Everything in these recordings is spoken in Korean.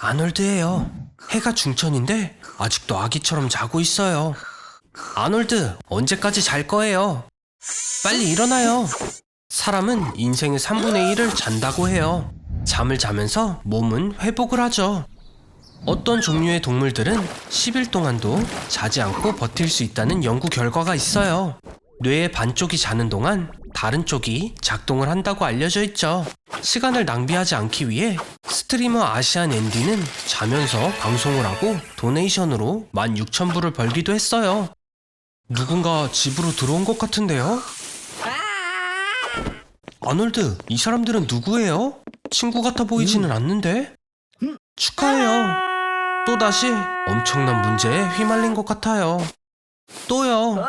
아놀드예요. 해가 중천인데 아직도 아기처럼 자고 있어요. 아놀드, 언제까지 잘 거예요? 빨리 일어나요. 사람은 인생의 3분의 1을 잔다고 해요. 잠을 자면서 몸은 회복을 하죠. 어떤 종류의 동물들은 10일 동안도 자지 않고 버틸 수 있다는 연구 결과가 있어요. 뇌의 반쪽이 자는 동안 다른 쪽이 작동을 한다고 알려져 있죠. 시간을 낭비하지 않기 위해 스트리머 아시안 앤디는 자면서 방송을 하고 도네이션으로 16,000불을 벌기도 했어요. 누군가 집으로 들어온 것 같은데요? 아놀드, 이 사람들은 누구예요? 친구 같아 보이지는 않는데? 축하해요. 또다시 엄청난 문제에 휘말린 것 같아요. 또요.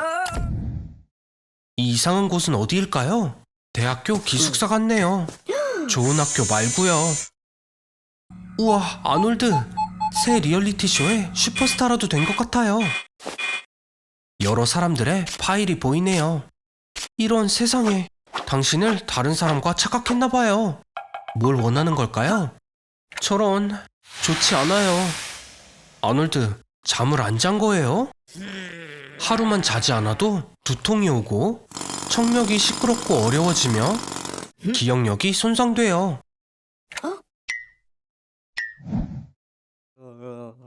이 이상한 곳은 어디일까요? 대학교 기숙사 같네요. 좋은 학교 말고요. 우와, 아놀드. 새 리얼리티 쇼의 슈퍼스타라도 된 것 같아요. 여러 사람들의 파일이 보이네요. 이런 세상에, 당신을 다른 사람과 착각했나봐요. 뭘 원하는 걸까요? 저런, 좋지 않아요. 아놀드, 잠을 안 잔 거예요? 하루만 자지 않아도 두통이 오고 청력이 시끄럽고 어려워지며 기억력이 손상돼요.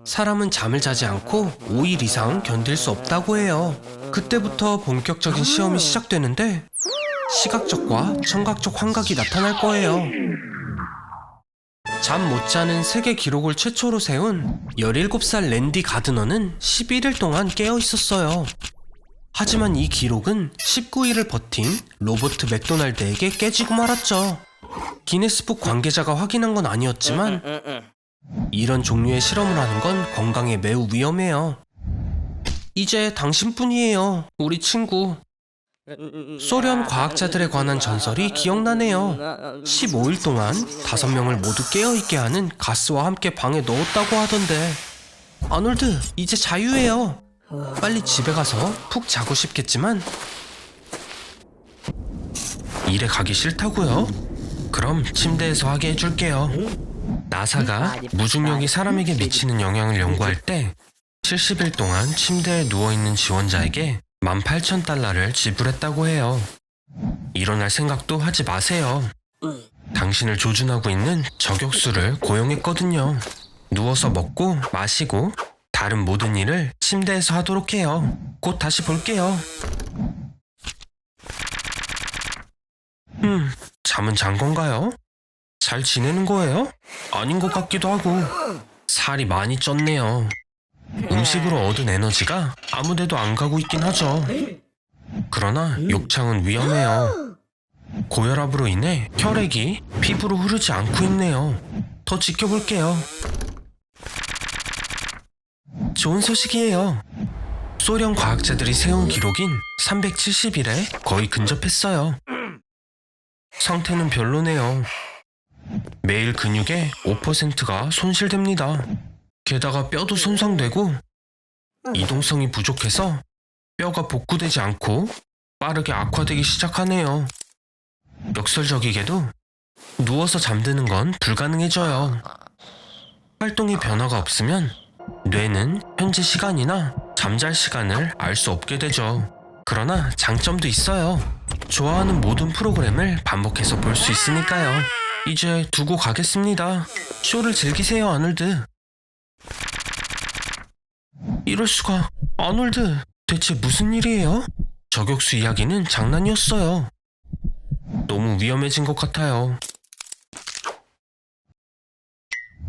사람은 잠을 자지 않고 5일 이상 견딜 수 없다고 해요. 그때부터 본격적인 시험이 시작되는데 시각적과 청각적 환각이 나타날 거예요. 잠 못 자는 세계 기록을 최초로 세운 17살 랜디 가드너는 11일 동안 깨어 있었어요. 하지만 이 기록은 19일을 버틴 로버트 맥도날드에게 깨지고 말았죠. 기네스북 관계자가 확인한 건 아니었지만 이런 종류의 실험을 하는 건 건강에 매우 위험해요. 이제 당신뿐이에요, 우리 친구. 소련 과학자들에 관한 전설이 기억나네요. 15일 동안 5명을 모두 깨어있게 하는 가스와 함께 방에 넣었다고 하던데. 아놀드, 이제 자유해요. 빨리 집에 가서 푹 자고 싶겠지만 일에 가기 싫다고요? 그럼 침대에서 하게 해줄게요. 나사가 무중력이 사람에게 미치는 영향을 연구할 때 70일 동안 침대에 누워있는 지원자에게 18,000달러를 지불했다고 해요. 일어날 생각도 하지 마세요. 당신을 조준하고 있는 저격수를 고용했거든요. 누워서 먹고 마시고 다른 모든 일을 침대에서 하도록 해요. 곧 다시 볼게요. 잠은 잔 건가요? 잘 지내는 거예요? 아닌 것 같기도 하고. 살이 많이 쪘네요. 음식으로 얻은 에너지가 아무데도 안 가고 있긴 하죠. 그러나 욕창은 위험해요. 고혈압으로 인해 혈액이 피부로 흐르지 않고 있네요. 더 지켜볼게요. 좋은 소식이에요. 소련 과학자들이 세운 기록인 370일에 거의 근접했어요. 상태는 별로네요. 매일 근육의 5%가 손실됩니다. 게다가 뼈도 손상되고 이동성이 부족해서 뼈가 복구되지 않고 빠르게 악화되기 시작하네요. 역설적이게도 누워서 잠드는 건 불가능해져요. 활동의 변화가 없으면 뇌는 현재 시간이나 잠잘 시간을 알 수 없게 되죠. 그러나 장점도 있어요. 좋아하는 모든 프로그램을 반복해서 볼 수 있으니까요. 이제 두고 가겠습니다. 쇼를 즐기세요, 아놀드. 이럴 수가. 아놀드, 대체 무슨 일이에요? 저격수 이야기는 장난이었어요. 너무 위험해진 것 같아요.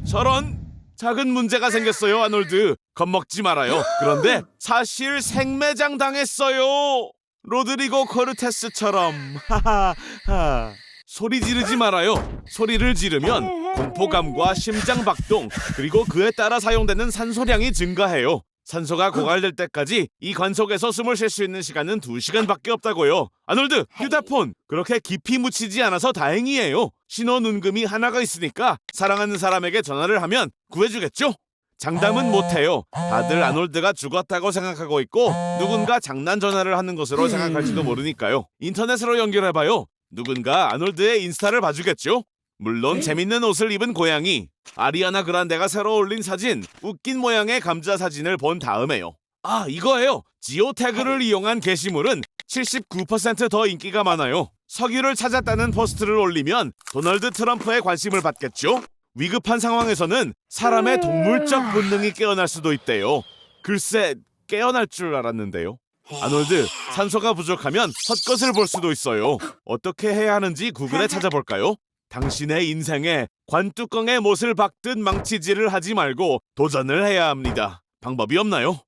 저런! 작은 문제가 생겼어요, 아놀드. 겁먹지 말아요. 그런데 사실 생매장 당했어요. 로드리고 코르테스처럼. 하하하. 소리 지르지 말아요. 소리를 지르면 공포감과 심장박동, 그리고 그에 따라 사용되는 산소량이 증가해요. 산소가 고갈될 때까지 이 관속에서 숨을 쉴 수 있는 시간은 2시간밖에 없다고요. 아놀드, 휴대폰 그렇게 깊이 묻히지 않아서 다행이에요. 신호 눈금이 하나가 있으니까 사랑하는 사람에게 전화를 하면 구해주겠죠? 장담은 못해요. 다들 아놀드가 죽었다고 생각하고 있고 누군가 장난 전화를 하는 것으로 생각할지도 모르니까요. 인터넷으로 연결해봐요. 누군가 아놀드의 인스타를 봐주겠죠? 물론 재밌는 옷을 입은 고양이. 아리아나 그란데가 새로 올린 사진, 웃긴 모양의 감자 사진을 본 다음에요. 아, 이거예요. 지오태그를 이용한 게시물은 79% 더 인기가 많아요. 석유를 찾았다는 포스트를 올리면 도널드 트럼프의 관심을 받겠죠? 위급한 상황에서는 사람의 동물적 본능이 깨어날 수도 있대요. 글쎄, 깨어날 줄 알았는데요. 아놀드, 산소가 부족하면 헛것을 볼 수도 있어요. 어떻게 해야 하는지 구글에 찾아볼까요? 당신의 인생에 관뚜껑에 못을 박듯 망치질을 하지 말고 도전을 해야 합니다. 방법이 없나요?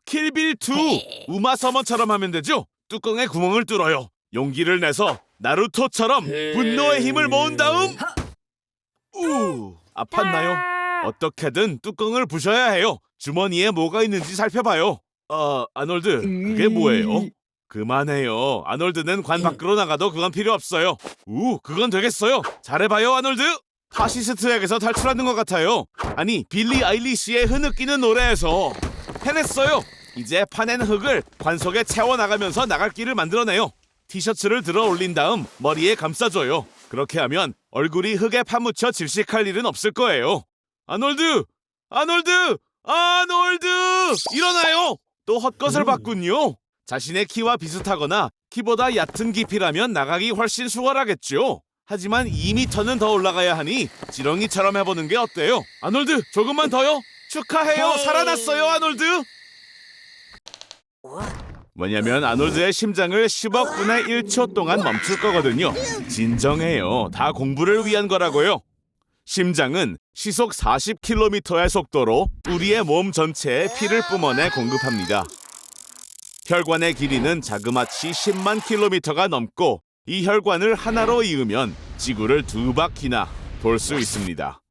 킬빌2! 우마 서머처럼 하면 되죠? 뚜껑에 구멍을 뚫어요. 용기를 내서 나루토처럼 분노의 힘을 모은 다음 아팠나요? 어떻게든 뚜껑을 부셔야 해요. 주머니에 뭐가 있는지 살펴봐요. 아놀드, 그게 뭐예요? 그만해요. 아놀드는 관 밖으로 나가도 그건 필요 없어요. 그건 되겠어요. 잘해봐요, 아놀드. 파시스트에게서 탈출하는 것 같아요. 아니, 빌리 아일리시의 흐느끼는 노래에서 해냈어요. 이제 파낸 흙을 관 속에 채워나가면서 나갈 길을 만들어내요. 티셔츠를 들어 올린 다음 머리에 감싸줘요. 그렇게 하면 얼굴이 흙에 파묻혀 질식할 일은 없을 거예요. 아놀드! 아놀드! 아놀드! 일어나요! 또 헛것을 봤군요. 자신의 키와 비슷하거나 키보다 얕은 깊이라면 나가기 훨씬 수월하겠죠. 하지만 2m는 더 올라가야 하니 지렁이처럼 해보는 게 어때요? 아놀드, 조금만 더요. 축하해요. 살아났어요, 아놀드. 왜냐면 아놀드의 심장을 10억 분의 1초 동안 멈출 거거든요. 진정해요. 다 공부를 위한 거라고요. 심장은 시속 40km의 속도로 우리의 몸 전체에 피를 뿜어내 공급합니다. 혈관의 길이는 자그마치 10만 킬로미터가 넘고 이 혈관을 하나로 이으면 지구를 2바퀴나 돌 수 있습니다.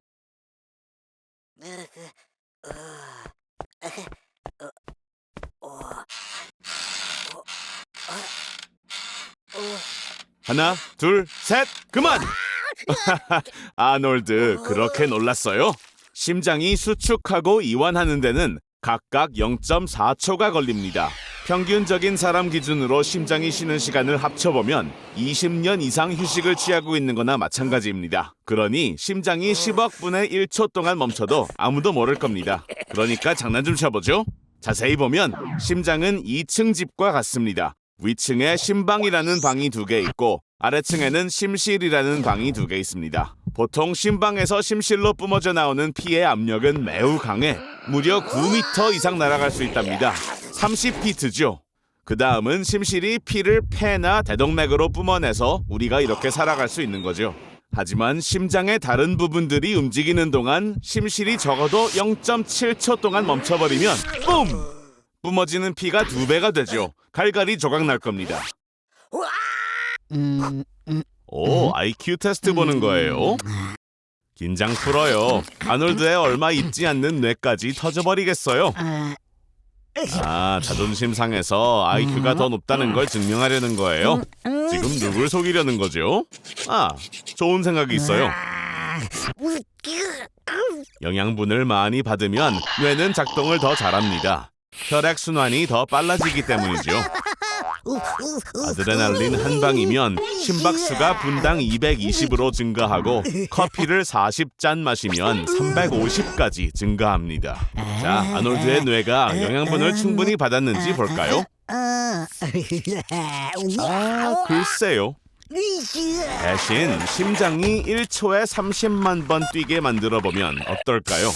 하나, 둘, 셋, 그만! 아놀드, 그렇게 놀랐어요? 심장이 수축하고 이완하는 데는 각각 0.4초가 걸립니다. 평균적인 사람 기준으로 심장이 쉬는 시간을 합쳐보면 20년 이상 휴식을 취하고 있는 거나 마찬가지입니다. 그러니 심장이 10억 분의 1초 동안 멈춰도 아무도 모를 겁니다. 그러니까 장난 좀 쳐보죠. 자세히 보면 심장은 2층 집과 같습니다. 위층에 심방이라는 방이 2개 있고 아래층에는 심실이라는 방이 2개 있습니다. 보통 심방에서 심실로 뿜어져 나오는 피의 압력은 매우 강해 무려 9m 이상 날아갈 수 있답니다. 30피트죠. 그 다음은 심실이 피를 폐나 대동맥으로 뿜어내서 우리가 이렇게 살아갈 수 있는 거죠. 하지만 심장의 다른 부분들이 움직이는 동안 심실이 적어도 0.7초 동안 멈춰버리면 뿜! 뿜어지는 피가 2배가 되죠. 갈갈이 조각 날 겁니다. 오, IQ 테스트 보는 거예요? 긴장 풀어요. 아놀드의 얼마 있지 않는 뇌까지 터져버리겠어요. 자존심 상해서 IQ가 더 높다는 걸 증명하려는 거예요. 지금 누굴 속이려는 거죠? 좋은 생각이 있어요. 영양분을 많이 받으면 뇌는 작동을 더 잘합니다. 혈액순환이 더 빨라지기 때문이죠. 아드레날린 한 방이면 심박수가 분당 220으로 증가하고 커피를 40잔 마시면 350까지 증가합니다. 자, 아놀드의 뇌가 영양분을 충분히 받았는지 볼까요? 글쎄요. 대신 심장이 1초에 30만 번 뛰게 만들어보면 어떨까요?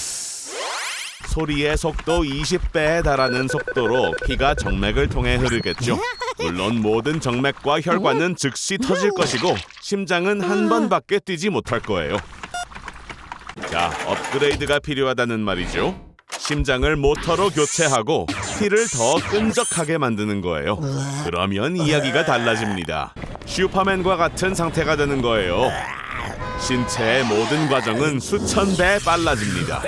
소리의 속도 20배에 달하는 속도로 피가 정맥을 통해 흐르겠죠. 물론 모든 정맥과 혈관은 즉시 터질 것이고 심장은 한 번밖에 뛰지 못할 거예요. 자, 업그레이드가 필요하다는 말이죠. 심장을 모터로 교체하고 피를 더 끈적하게 만드는 거예요. 그러면 이야기가 달라집니다. 슈퍼맨과 같은 상태가 되는 거예요. 신체의 모든 과정은 수천 배 빨라집니다.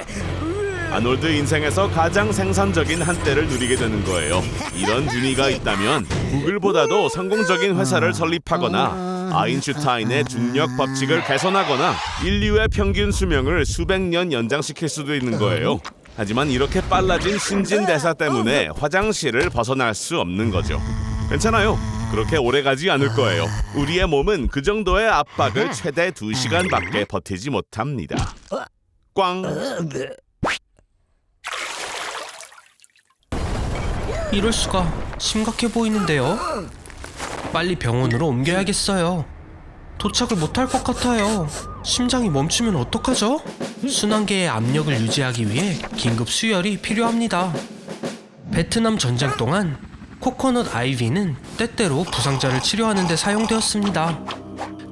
아놀드 인생에서 가장 생산적인 한때를 누리게 되는 거예요. 이런 균이가 있다면 구글보다도 성공적인 회사를 설립하거나 아인슈타인의 중력 법칙을 개선하거나 인류의 평균 수명을 수백 년 연장시킬 수도 있는 거예요. 하지만 이렇게 빨라진 신진대사 때문에 화장실을 벗어날 수 없는 거죠. 괜찮아요. 그렇게 오래 가지 않을 거예요. 우리의 몸은 그 정도의 압박을 최대 2시간밖에 버티지 못합니다. 꽝! 이럴 수가. 심각해 보이는데요. 빨리 병원으로 옮겨야겠어요. 도착을 못할 것 같아요. 심장이 멈추면 어떡하죠? 순환계의 압력을 유지하기 위해 긴급 수혈이 필요합니다. 베트남 전쟁 동안 코코넛 아이비는 때때로 부상자를 치료하는 데 사용되었습니다.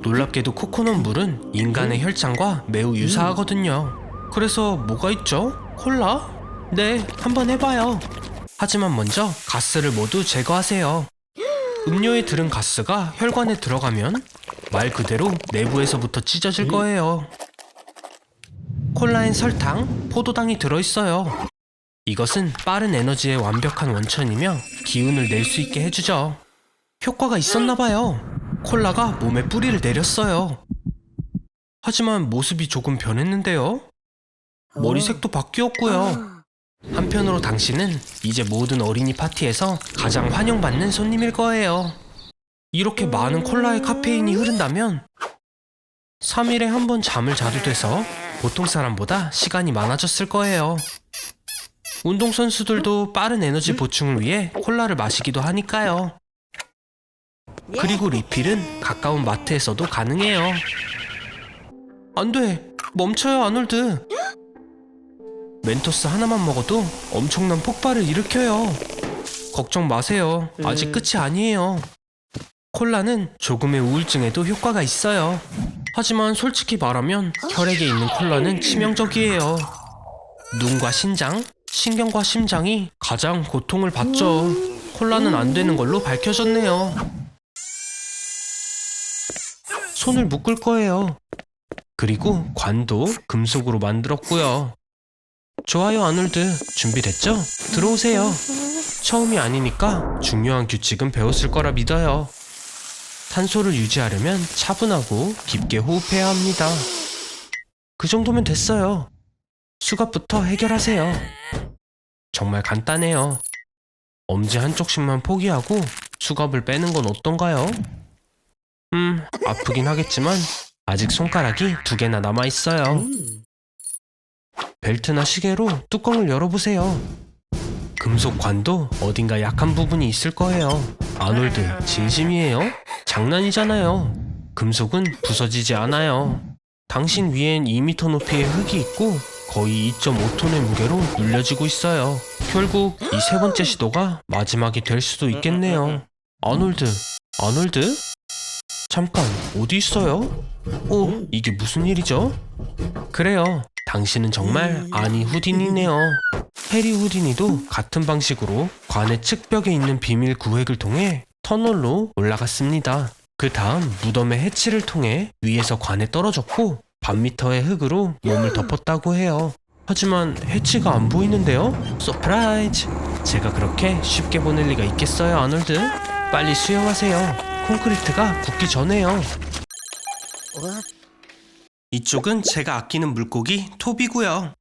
놀랍게도 코코넛 물은 인간의 혈장과 매우 유사하거든요. 그래서 뭐가 있죠? 콜라? 네, 한번 해봐요. 하지만 먼저 가스를 모두 제거하세요. 음료에 들은 가스가 혈관에 들어가면 말 그대로 내부에서부터 찢어질 거예요. 콜라엔 설탕, 포도당이 들어있어요. 이것은 빠른 에너지의 완벽한 원천이며 기운을 낼 수 있게 해주죠. 효과가 있었나봐요. 콜라가 몸에 뿌리를 내렸어요. 하지만 모습이 조금 변했는데요. 머리색도 바뀌었고요. 한편으로 당신은 이제 모든 어린이 파티에서 가장 환영받는 손님일 거예요. 이렇게 많은 콜라에 카페인이 흐른다면 3일에 한 번 잠을 자도 돼서 보통 사람보다 시간이 많아졌을 거예요. 운동선수들도 빠른 에너지 보충을 위해 콜라를 마시기도 하니까요. 그리고 리필은 가까운 마트에서도 가능해요. 안 돼! 멈춰요, 아놀드! 멘토스 하나만 먹어도 엄청난 폭발을 일으켜요. 걱정 마세요. 아직 끝이 아니에요. 콜라는 조금의 우울증에도 효과가 있어요. 하지만 솔직히 말하면 혈액에 있는 콜라는 치명적이에요. 눈과 신장, 신경과 심장이 가장 고통을 받죠. 콜라는 안 되는 걸로 밝혀졌네요. 손을 묶을 거예요. 그리고 관도 금속으로 만들었고요. 좋아요, 아놀드. 준비됐죠? 들어오세요. 처음이 아니니까 중요한 규칙은 배웠을 거라 믿어요. 탄소를 유지하려면 차분하고 깊게 호흡해야 합니다. 그 정도면 됐어요. 수갑부터 해결하세요. 정말 간단해요. 엄지 한쪽씩만 포기하고 수갑을 빼는 건 어떤가요? 아프긴 하겠지만 아직 손가락이 2개나 남아있어요. 벨트나 시계로 뚜껑을 열어보세요. 금속 관도 어딘가 약한 부분이 있을 거예요. 아놀드, 진심이에요? 장난이잖아요. 금속은 부서지지 않아요. 당신 위엔 2m 높이의 흙이 있고 거의 2.5톤의 무게로 눌려지고 있어요. 결국 이 3번째 시도가 마지막이 될 수도 있겠네요. 아놀드, 아놀드? 잠깐, 어디 있어요? 이게 무슨 일이죠? 그래요, 당신은 정말 아니 후딘이네요. 해리 후디니도 같은 방식으로 관의 측벽에 있는 비밀 구획을 통해 터널로 올라갔습니다. 그 다음 무덤의 해치를 통해 위에서 관에 떨어졌고 반미터의 흙으로 몸을 덮었다고 해요. 하지만 해치가 안 보이는데요? 서프라이즈! 제가 그렇게 쉽게 보낼 리가 있겠어요, 아놀드? 빨리 수영하세요. 콘크리트가 굳기 전에요. 이쪽은 제가 아끼는 물고기 토비고요.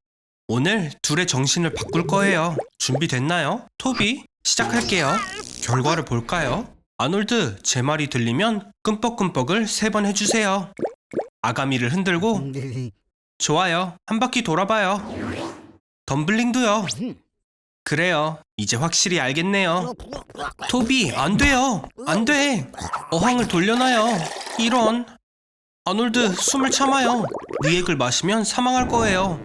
오늘 둘의 정신을 바꿀 거예요. 준비됐나요? 토비, 시작할게요. 결과를 볼까요? 아놀드, 제 말이 들리면 끔뻑끔뻑을 3번 해주세요. 아가미를 흔들고 좋아요. 한 바퀴 돌아봐요. 덤블링도요. 그래요. 이제 확실히 알겠네요. 토비, 안 돼요. 안 돼. 어항을 돌려놔요. 이런. 아놀드, 숨을 참아요. 위액을 마시면 사망할 거예요.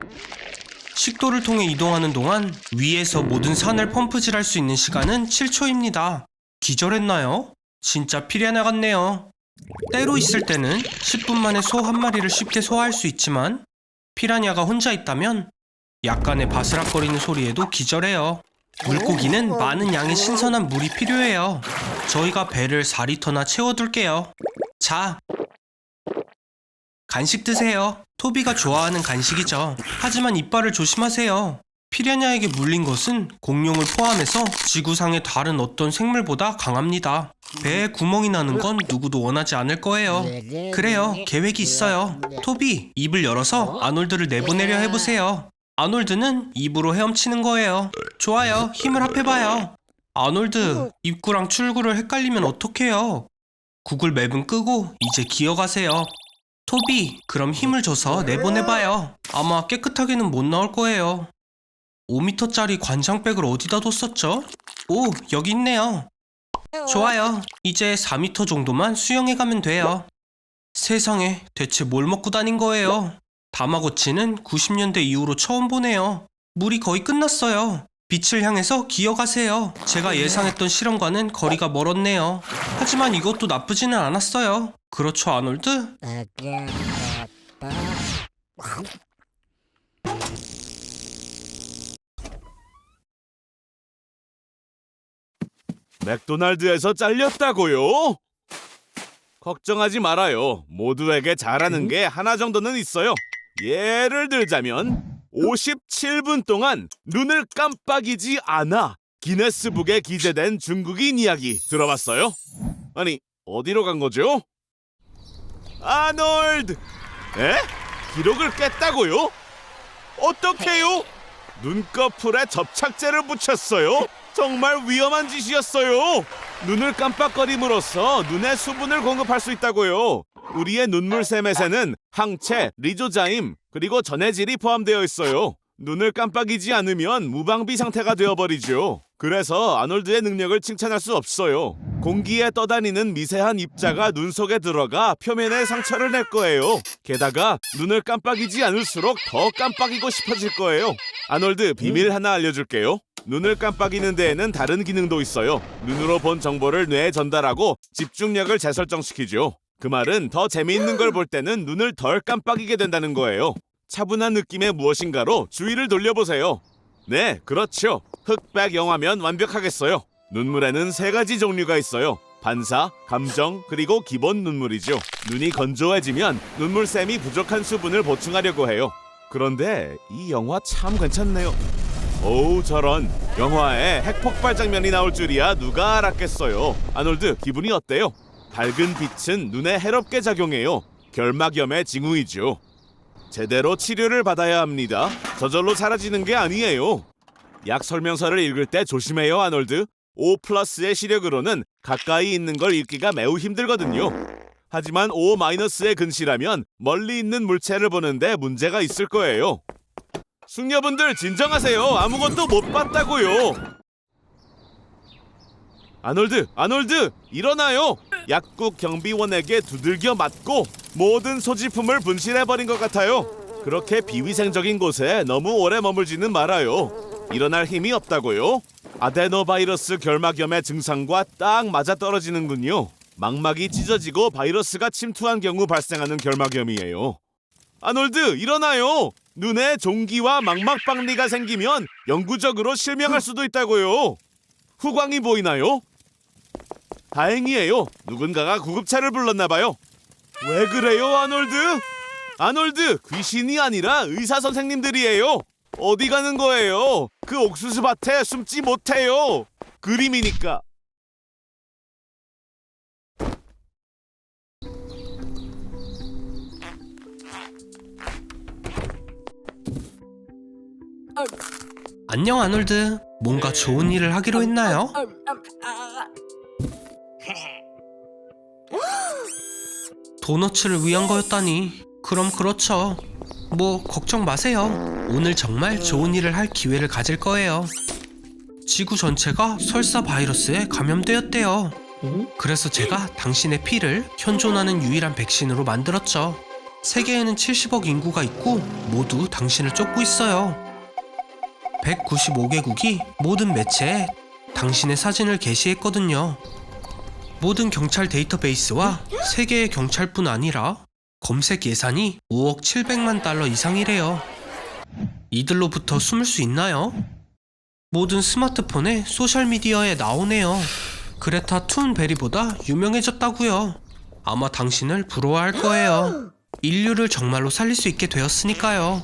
식도를 통해 이동하는 동안 위에서 모든 산을 펌프질할 수 있는 시간은 7초입니다. 기절했나요? 진짜 피레나 같네요. 때로 있을 때는 10분 만에 소 한 마리를 쉽게 소화할 수 있지만 피라냐가 혼자 있다면 약간의 바스락거리는 소리에도 기절해요. 물고기는 많은 양의 신선한 물이 필요해요. 저희가 배를 4리터나 채워둘게요. 자, 간식 드세요. 토비가 좋아하는 간식이죠. 하지만 이빨을 조심하세요. 피라냐에게 물린 것은 공룡을 포함해서 지구상의 다른 어떤 생물보다 강합니다. 배에 구멍이 나는 건 누구도 원하지 않을 거예요. 그래요, 계획이 있어요. 토비, 입을 열어서 아놀드를 내보내려 해보세요. 아놀드는 입으로 헤엄치는 거예요. 좋아요, 힘을 합해봐요. 아놀드, 입구랑 출구를 헷갈리면 어떡해요? 구글 맵은 끄고 이제 기어가세요. 토비, 그럼 힘을 줘서 내보내봐요. 아마 깨끗하게는 못 나올 거예요. 5m짜리 관장백을 어디다 뒀었죠? 오, 여기 있네요. 좋아요. 이제 4m 정도만 수영해가면 돼요. 세상에, 대체 뭘 먹고 다닌 거예요? 다마고치는 90년대 이후로 처음 보네요. 물이 거의 끝났어요. 빛을 향해서 기어가세요. 제가 예상했던 실험과는 거리가 멀었네요. 하지만 이것도 나쁘지는 않았어요. 그렇죠, 아놀드? 맥도날드에서 잘렸다고요? 걱정하지 말아요. 모두에게 잘하는 게 하나 정도는 있어요. 예를 들자면 57분 동안 눈을 깜빡이지 않아 기네스북에 기재된 중국인 이야기 들어봤어요? 아니, 어디로 간 거죠? 아놀드! 에? 기록을 깼다고요? 어떡해요? 눈꺼풀에 접착제를 붙였어요? 정말 위험한 짓이었어요. 눈을 깜빡거림으로써 눈에 수분을 공급할 수 있다고요. 우리의 눈물샘에는 항체, 리조자임, 그리고 전해질이 포함되어 있어요. 눈을 깜빡이지 않으면 무방비 상태가 되어버리죠. 그래서 아놀드의 능력을 칭찬할 수 없어요. 공기에 떠다니는 미세한 입자가 눈 속에 들어가 표면에 상처를 낼 거예요. 게다가 눈을 깜빡이지 않을수록 더 깜빡이고 싶어질 거예요. 아놀드, 비밀 하나 알려줄게요. 눈을 깜빡이는 데에는 다른 기능도 있어요. 눈으로 본 정보를 뇌에 전달하고 집중력을 재설정시키죠. 그 말은 더 재미있는 걸 볼 때는 눈을 덜 깜빡이게 된다는 거예요. 차분한 느낌의 무엇인가로 주의를 돌려보세요. 네, 그렇죠. 흑백 영화면 완벽하겠어요. 눈물에는 3가지 종류가 있어요. 반사, 감정, 그리고 기본 눈물이죠. 눈이 건조해지면 눈물샘이 부족한 수분을 보충하려고 해요. 그런데 이 영화 참 괜찮네요. 오우, 저런. 영화에 핵폭발 장면이 나올 줄이야 누가 알았겠어요. 아놀드, 기분이 어때요? 밝은 빛은 눈에 해롭게 작용해요. 결막염의 징후이죠. 제대로 치료를 받아야 합니다. 저절로 사라지는 게 아니에요. 약 설명서를 읽을 때 조심해요, 아놀드. 5+의 시력으로는 가까이 있는 걸 읽기가 매우 힘들거든요. 하지만 5-의 근시라면 멀리 있는 물체를 보는데 문제가 있을 거예요. 숙녀분들, 진정하세요. 아무것도 못 봤다고요. 아놀드, 일어나요. 약국 경비원에게 두들겨 맞고 모든 소지품을 분실해버린 것 같아요. 그렇게 비위생적인 곳에 너무 오래 머물지는 말아요. 일어날 힘이 없다고요? 아데노바이러스 결막염의 증상과 딱 맞아떨어지는군요. 망막이 찢어지고 바이러스가 침투한 경우 발생하는 결막염이에요. 아놀드, 일어나요. 눈에 종기와 망막박리가 생기면 영구적으로 실명할 수도 있다고요. 후광이 보이나요? 다행이에요. 누군가가 구급차를 불렀나봐요. 왜 그래요, 아놀드? 아놀드, 귀신이 아니라 의사 선생님들이에요. 어디 가는 거예요? 그 옥수수 밭에 숨지 못해요. 그림이니까. 안녕, 아놀드. 뭔가 좋은 일을 하기로 했나요? 도너츠를 위한 거였다니. 그럼 그렇죠. 뭐 걱정 마세요. 오늘 정말 좋은 일을 할 기회를 가질 거예요. 지구 전체가 설사 바이러스에 감염되었대요. 그래서 제가 당신의 피를 현존하는 유일한 백신으로 만들었죠. 세계에는 70억 인구가 있고 모두 당신을 쫓고 있어요. 195개국이 모든 매체에 당신의 사진을 게시했거든요. 모든 경찰 데이터베이스와 세계의 경찰뿐 아니라 검색 예산이 5억 700만 달러 이상이래요. 이들로부터 숨을 수 있나요? 모든 스마트폰에 소셜미디어에 나오네요. 그레타 툰베리보다 유명해졌다고요. 아마 당신을 부러워할 거예요. 인류를 정말로 살릴 수 있게 되었으니까요.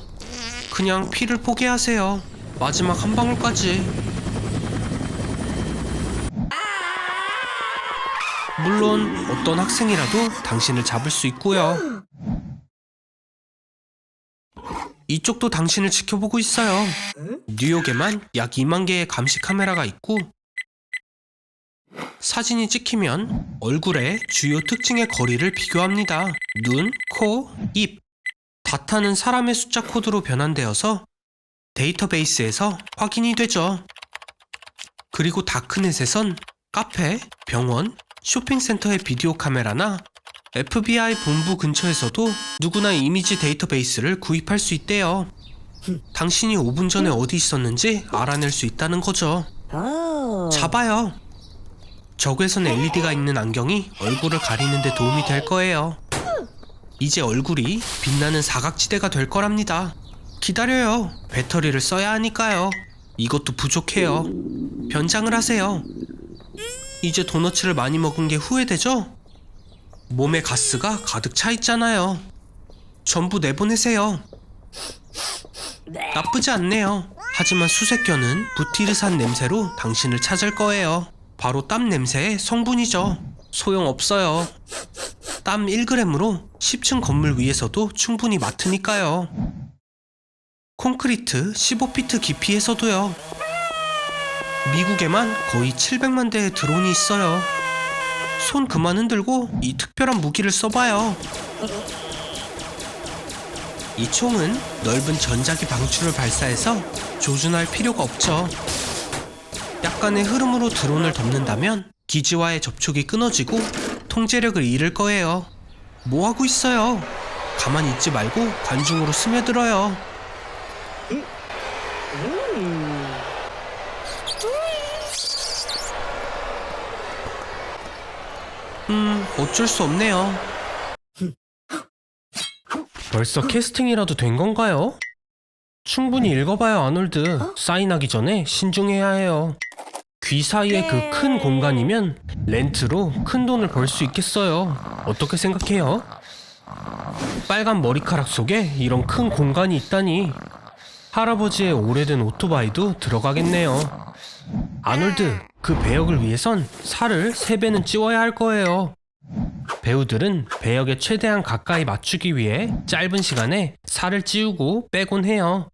그냥 피를 포기하세요. 마지막 한 방울까지. 물론 어떤 학생이라도 당신을 잡을 수 있고요. 이쪽도 당신을 지켜보고 있어요. 뉴욕에만 약 2만 개의 감시 카메라가 있고 사진이 찍히면 얼굴의 주요 특징의 거리를 비교합니다. 눈, 코, 입. 다타는 사람의 숫자 코드로 변환되어서 데이터베이스에서 확인이 되죠. 그리고 다크넷에선 카페, 병원, 쇼핑센터의 비디오 카메라나 FBI 본부 근처에서도 누구나 이미지 데이터베이스를 구입할 수 있대요. 당신이 5분 전에 어디 있었는지 알아낼 수 있다는 거죠. 잡아요. 적외선 LED가 있는 안경이 얼굴을 가리는 데 도움이 될 거예요. 이제 얼굴이 빛나는 사각지대가 될 거랍니다. 기다려요. 배터리를 써야 하니까요. 이것도 부족해요. 변장을 하세요. 이제 도너츠를 많이 먹은 게 후회되죠? 몸에 가스가 가득 차 있잖아요. 전부 내보내세요. 나쁘지 않네요. 하지만 수색견은 부티르산 냄새로 당신을 찾을 거예요. 바로 땀 냄새의 성분이죠. 소용없어요. 땀 1g으로 10층 건물 위에서도 충분히 맡으니까요. 콘크리트 15피트 깊이에서도요. 미국에만 거의 700만 대의 드론이 있어요. 손 그만 흔들고 이 특별한 무기를 써봐요. 이 총은 넓은 전자기 방출을 발사해서 조준할 필요가 없죠. 약간의 흐름으로 드론을 덮는다면 기지와의 접촉이 끊어지고 통제력을 잃을 거예요. 뭐하고 있어요? 가만히 있지 말고 관중으로 스며들어요. 어쩔 수 없네요. 벌써 캐스팅이라도 된 건가요? 충분히 읽어봐요, 아놀드. 사인하기 전에 신중해야 해요. 귀 사이에 그 큰 공간이면 렌트로 큰 돈을 벌 수 있겠어요. 어떻게 생각해요? 빨간 머리카락 속에 이런 큰 공간이 있다니. 할아버지의 오래된 오토바이도 들어가겠네요. 아놀드, 그 배역을 위해선 살을 3배는 찌워야 할 거예요. 배우들은 배역에 최대한 가까이 맞추기 위해 짧은 시간에 살을 찌우고 빼곤 해요.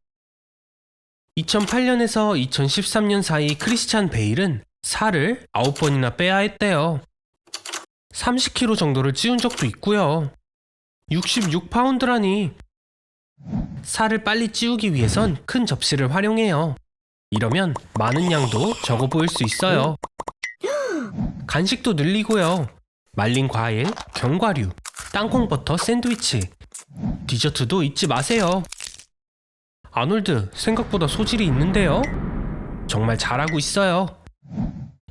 2008년에서 2013년 사이 크리스찬 베일은 살을 9번이나 빼야 했대요. 30kg 정도를 찌운 적도 있고요. 66파운드라니. 살을 빨리 찌우기 위해선 큰 접시를 활용해요. 이러면 많은 양도 적어 보일 수 있어요. 간식도 늘리고요. 말린 과일, 견과류, 땅콩버터 샌드위치, 디저트도 잊지 마세요. 아놀드, 생각보다 소질이 있는데요? 정말 잘하고 있어요.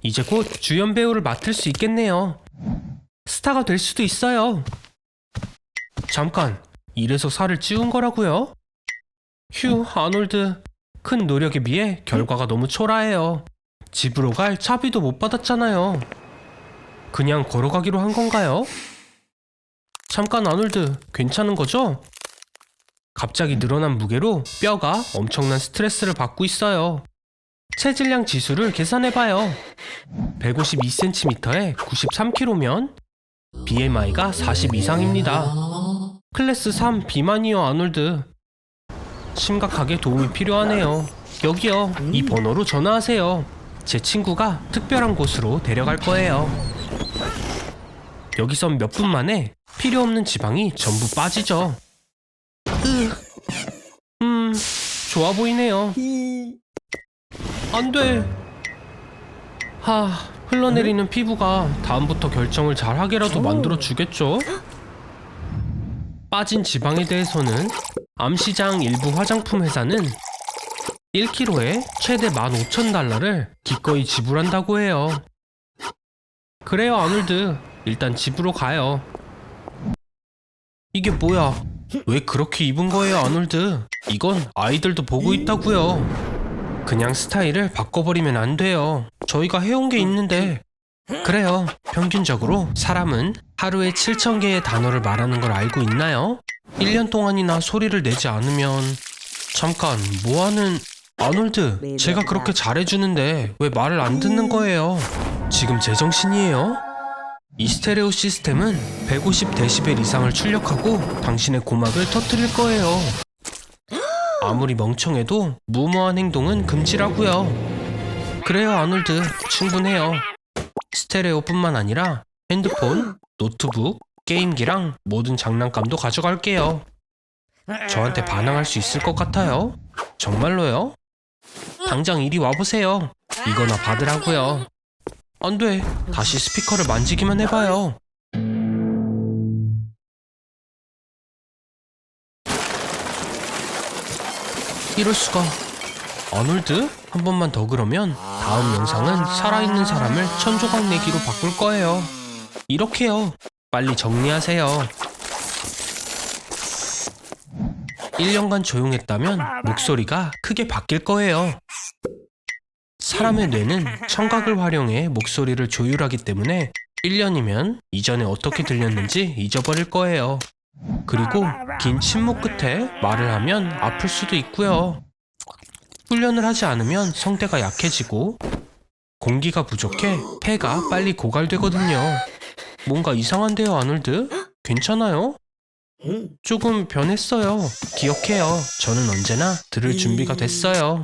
이제 곧 주연 배우를 맡을 수 있겠네요. 스타가 될 수도 있어요. 잠깐, 이래서 살을 찌운 거라고요? 휴, 아놀드. 큰 노력에 비해 결과가 너무 초라해요. 집으로 갈 차비도 못 받았잖아요. 그냥 걸어가기로 한 건가요? 잠깐, 아놀드, 괜찮은 거죠? 갑자기 늘어난 무게로 뼈가 엄청난 스트레스를 받고 있어요. 체질량 지수를 계산해봐요. 152cm에 93kg면 BMI가 40 이상입니다. 클래스 3 비만이요, 아놀드. 심각하게 도움이 필요하네요. 여기요, 이 번호로 전화하세요. 제 친구가 특별한 곳으로 데려갈 거예요. 여기선 몇 분 만에 필요 없는 지방이 전부 빠지죠. 좋아 보이네요. 안 돼. 흘러내리는 피부가 다음부터 결정을 잘하게라도 만들어 주겠죠? 빠진 지방에 대해서는 암시장 일부 화장품 회사는 1kg에 최대 15,000달러를 기꺼이 지불한다고 해요. 그래요, 아놀드. 일단 집으로 가요. 이게 뭐야? 왜 그렇게 입은 거예요, 아놀드? 이건 아이들도 보고 있다고요. 그냥 스타일을 바꿔버리면 안 돼요. 저희가 해온 게 있는데. 그래요. 평균적으로 사람은 하루에 7,000개의 단어를 말하는 걸 알고 있나요? 1년 동안이나 소리를 내지 않으면. 잠깐, 뭐하는... 아놀드, 제가 그렇게 잘해주는데 왜 말을 안 듣는 거예요? 지금 제정신이에요? 이 스테레오 시스템은 150dB 이상을 출력하고 당신의 고막을 터뜨릴 거예요. 아무리 멍청해도 무모한 행동은 금지라고요. 그래요, 아놀드. 충분해요. 스테레오뿐만 아니라 핸드폰, 노트북, 게임기랑 모든 장난감도 가져갈게요. 저한테 반항할 수 있을 것 같아요? 정말로요? 당장 이리 와보세요. 이거나 받으라고요. 안 돼. 다시 스피커를 만지기만 해봐요. 이럴 수가. 아놀드? 한 번만 더 그러면 다음 영상은 살아있는 사람을 천조각 내기로 바꿀 거예요. 이렇게요. 빨리 정리하세요. 1년간 조용했다면 목소리가 크게 바뀔 거예요. 사람의 뇌는 청각을 활용해 목소리를 조율하기 때문에 1년이면 이전에 어떻게 들렸는지 잊어버릴 거예요. 그리고 긴 침묵 끝에 말을 하면 아플 수도 있고요. 훈련을 하지 않으면 성대가 약해지고 공기가 부족해 폐가 빨리 고갈되거든요. 뭔가 이상한데요, 아놀드? 괜찮아요? 조금 변했어요. 기억해요. 저는 언제나 들을 준비가 됐어요.